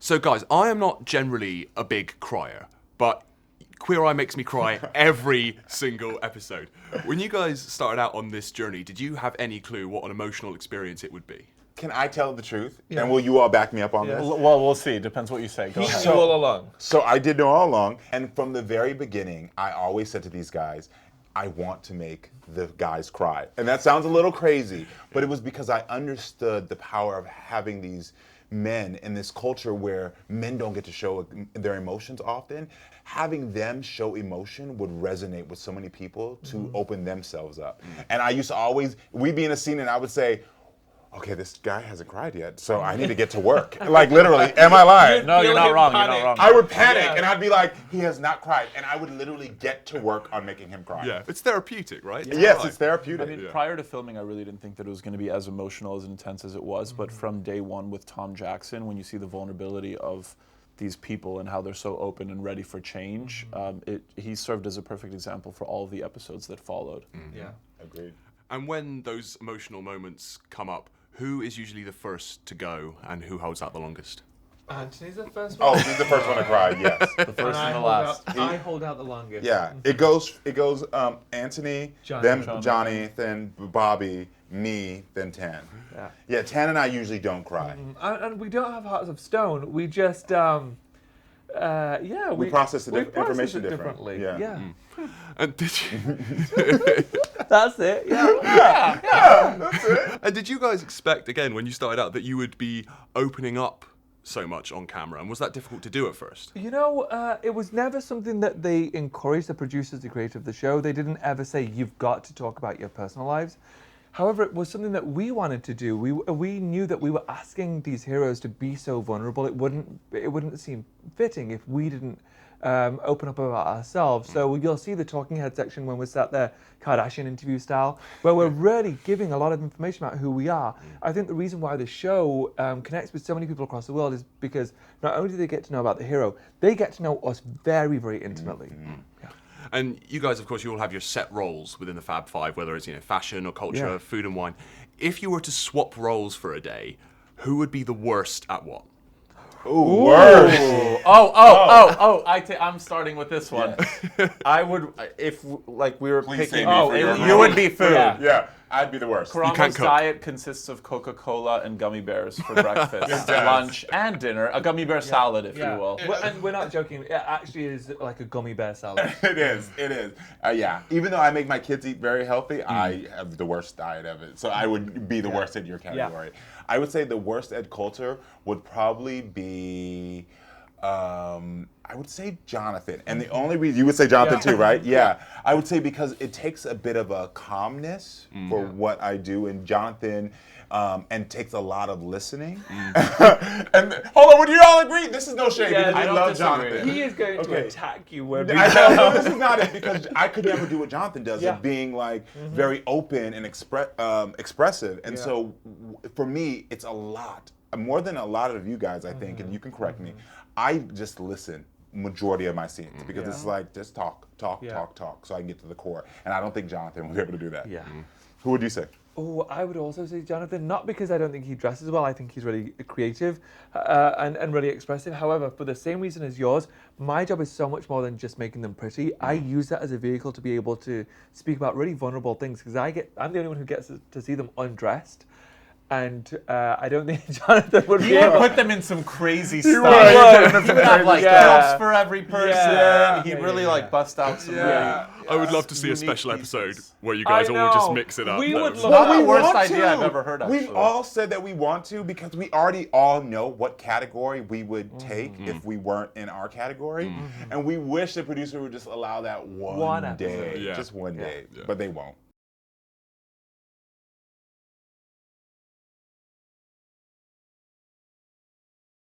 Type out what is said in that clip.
So guys, I am not generally a big crier, but Queer Eye makes me cry every single episode. When you guys started out on this journey, did you have any clue what an emotional experience it would be? Can I tell the truth? Yeah. And will you all back me up on this? Well, we'll see. Depends what you say. Go ahead. Knew all along. So I did know all along, and from the very beginning, I always said to these guys, I want to make the guys cry. And that sounds a little crazy, but it was because I understood the power of having these men in this culture where men don't get to show their emotions often. Having them show emotion would resonate with so many people to open themselves up. And I used to always, we'd be in a scene and I would say, okay, this guy hasn't cried yet, so I need to get to work. Like literally, am I lying? No, you're not wrong. You're not wrong. I would panic and I'd be like, he has not cried. And I would literally get to work on making him cry. Yeah, it's therapeutic, right? Yes, it's therapeutic. I mean, prior to filming, I really didn't think that it was going to be as emotional, as intense as it was. But from day one with Tom Jackson, when you see the vulnerability of these people and how they're so open and ready for change, he served as a perfect example for all of the episodes that followed. Yeah. Agreed. And when those emotional moments come up, who is usually the first to go and who holds out the longest? Anthony's the first one. Oh, he's the first one to cry, yes. The first and the last. I hold out the longest. Yeah, it goes Anthony, Johnny. then Johnny, then Bobby, me, then Tan. Yeah, Tan and I usually don't cry. And we don't have hearts of stone. We just, We process the information differently. Yeah. And did you? That's it. That's it. And did you guys expect, again, when you started out, that you would be opening up so much on camera? And was that difficult to do at first? You know, it was never something that they encouraged the producers, the creator of the show. They didn't ever say, you've got to talk about your personal lives. However, it was something that we wanted to do. We knew that we were asking these heroes to be so vulnerable. It wouldn't seem fitting if we didn't open up about ourselves. So you'll see the talking head section when we're sat there, Kardashian interview style, where we're really giving a lot of information about who we are. I think the reason why the show connects with so many people across the world is because not only do they get to know about the hero, they get to know us very, very intimately. Yeah. And you guys, of course, you all have your set roles within the Fab Five, whether it's fashion or culture, food and wine. If you were to swap roles for a day, who would be the worst at what? Ooh, worse. I'm starting with this one. I would, if like we were Please picking. say me for your You role. would be food. Yeah, I'd be the worst. can't Karamo's cook. diet consists of Coca-Cola and gummy bears for breakfast, does. lunch, and dinner. A gummy bear salad, if you will. And we're not joking. It actually is like a gummy bear salad. It is. Yeah. Even though I make my kids eat very healthy, I have the worst diet of it. So I would be the worst in your category. I would say the worst Ed Coulter would probably be, I would say Jonathan. And the only reason, you would say Jonathan too, right? Yeah. I would say because it takes a bit of a calmness for what I do. And Jonathan, and takes a lot of listening. And hold on, would you all agree? This is no shade because I I don't love disagree. Jonathan. He is going to attack you when we I know, no, this is not it because I could never do what Jonathan does of being like very open and expressive. And so for me, it's a lot, more than a lot of you guys, I think, and you can correct me. I just listen majority of my scenes because it's like just talk. So I can get to the core. And I don't think Jonathan will be able to do that. Yeah. Who would you say? Oh, I would also say Jonathan, not because I don't think he dresses well. I think he's really creative and really expressive. However, for the same reason as yours, my job is so much more than just making them pretty. I use that as a vehicle to be able to speak about really vulnerable things because I'm the only one who gets to see them undressed. And I don't think Jonathan would be able to put them in some crazy stuff. would. He would have like cups for every person. Yeah. He'd really like bust out some really I would love to see a unique special pieces. episode where you guys I all just know. mix it up. We That would was- love- Not the we worst want idea to. I've ever heard, actually. We've all said that we want to because we already all know what category we would take if we weren't in our category. And we wish the producer would just allow that one One day. episode. Yeah. Just one day. Yeah. But they won't.